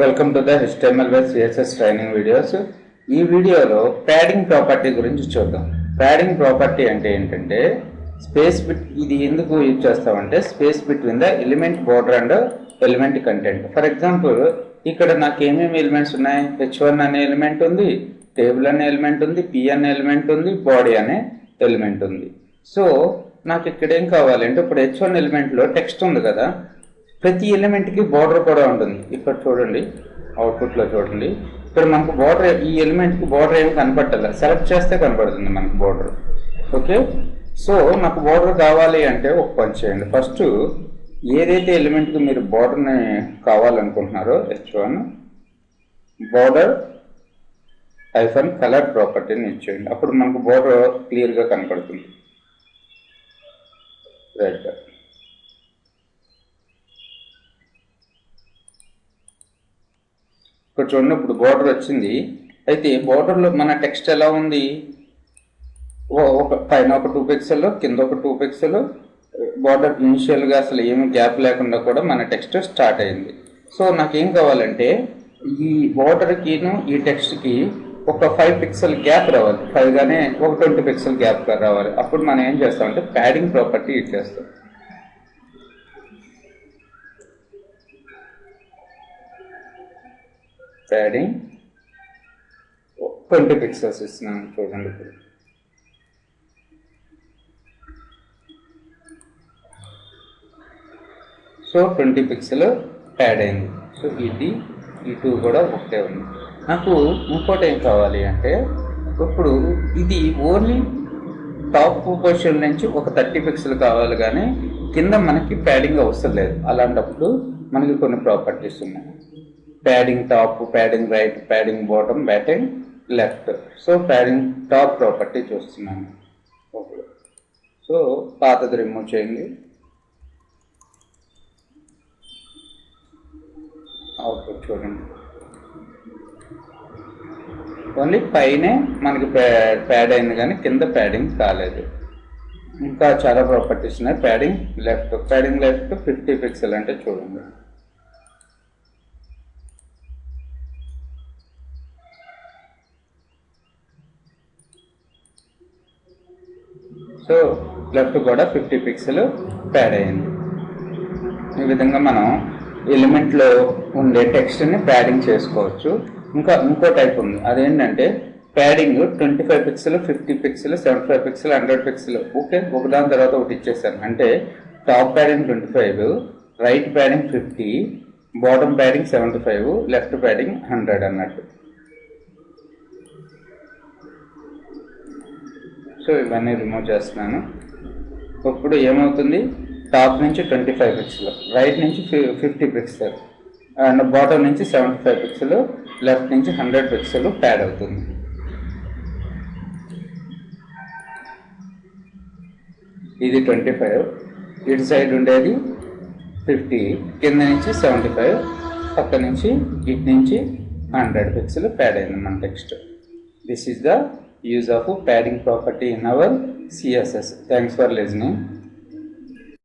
Welcome to the HTML with CSS training videos. ఈ వీడియోలో padding property గురించి చూద్దాం. ప్యాడింగ్ ప్రాపర్టీ అంటే ఏంటంటే స్పేస్ బిట్, ఇది ఎందుకు యూజ్ చేస్తామంటే space between the element border and element content. For example ఇక్కడ నాకు ఏమేమి ఎలిమెంట్స్ ఉన్నాయి, h1 అనే ఎలిమెంట్ ఉంది, టేబుల్ అనే ఎలిమెంట్ ఉంది, p అనే ఎలిమెంట్ ఉంది, బాడీ అనే ఎలిమెంట్ ఉంది. సో నాకు ఇక్కడ ఏం కావాలంటే ఇప్పుడు h1 ఎలిమెంట్లో టెక్స్ట్ ఉంది కదా, ప్రతి ఎలిమెంట్కి బార్డర్ కూడా ఉంటుంది. ఇక్కడ చూడండి, అవుట్పుట్లో చూడండి, ఇక్కడ మనకు బార్డర్, ఈ ఎలిమెంట్కి బార్డర్ ఏమి కనపట్టాల, సెలెక్ట్ చేస్తే కనపడుతుంది మనకు బార్డర్. ఓకే, సో నాకు బార్డర్ కావాలి అంటే ఒక పని చేయండి. ఫస్ట్ ఏదైతే ఎలిమెంట్కి మీరు బార్డర్ని కావాలనుకుంటున్నారో h1 బార్డర్ హైఫన్ కలర్ ప్రాపర్టీని ఇచ్చేయండి. అప్పుడు మనకు బార్డర్ క్లియర్గా కనపడుతుంది. రైట్, ఇక్కడ చూడండి, ఇప్పుడు బార్డర్ వచ్చింది. అయితే బార్డర్లో మన టెక్స్ట్ ఎలా ఉంది, ఒక పైన ఒక 2 పిక్సెల్, కింద ఒక 2 పిక్సెల్, బార్డర్ ఇనిషియల్గా అసలు ఏమి గ్యాప్ లేకుండా కూడా మన టెక్స్ట్ స్టార్ట్ అయింది. సో నాకేం కావాలంటే ఈ బార్డర్కిను ఈ టెక్స్ట్కి ఒక 5 పిక్సెల్ గ్యాప్ రావాలి, 5 గానే ఒక 20 పిక్సెల్ గ్యాప్ రావాలి. అప్పుడు మనం ఏం చేస్తామంటే ప్యాడింగ్ ప్రాపర్టీ ఇచ్చేస్తాం. ప్యాడింగ్ 20 పిక్సెల్స్ ఇస్తున్నాను చూడండి. ఇప్పుడు సో 20 పిక్సెల్ యాడ్ అయింది. సో ఇది ఈ 2 కూడా ఒకటే ఉంది. నాకు ఇంకోటి ఏం కావాలి అంటే ఇప్పుడు ఇది ఓన్లీ టాప్ పొజిషన్ నుంచి ఒక 30 పిక్సెల్ కావాలి, కానీ కింద మనకి ప్యాడింగ్ అవసరం లేదు. అలాంటప్పుడు మనకి కొన్ని ప్రాపర్టీస్ ఉన్నాయి. Padding top, padding right, padding bottom, padding left. So padding top property చూస్తున్నాను. ఓకే, సో పాతది రిమూవ్ చేయండి. అవుట్పుట్ చూడండి, ఓన్లీ పైనే మనకి ప్యాడ్ అయింది, కానీ కింద ప్యాడింగ్ కాలేదు. ఇంకా చాలా ప్రాపర్టీస్ ఉన్నాయి. ప్యాడింగ్ లెఫ్ట్ 50 పిక్సెల్ అంటే చూడండి. సో లెఫ్ట్ కూడా 50 పిక్సెల్ ప్యాడ్ అయింది. ఈ విధంగా మనం ఎలిమెంట్లో ఉండే టెక్స్ట్ని ప్యాడింగ్ చేసుకోవచ్చు. ఇంకో టైప్ ఉంది, అదేంటంటే padding 25 pixel, 50 pixel, 75 pixel, 100 pixel. Okay, ఒకదాని తర్వాత ఒకటి ఇచ్చేసాను. అంటే top padding 25, right padding 50, bottom padding 75, left padding 100 అన్నట్టు. సో ఇవన్నీ రిమూవ్ చేస్తున్నాను. ఇప్పుడు ఏమవుతుంది, టాప్ నుంచి 25 పిక్సెల్, రైట్ నుంచి 50 పిక్సెల్, అండ్ బాటమ్ నుంచి 75 పిక్సెల్, లెఫ్ట్ నుంచి 100 పిక్సెల్ ప్యాడ్ అవుతుంది. ఇది 25, ఇటు సైడ్ ఉండేది 50, కింద నుంచి 75, పక్క నుంచి ఇటు నుంచి 100 పిక్సెల్ ప్యాడ్ అయింది మన text. This is the use of padding property in our CSS. Thanks for listening.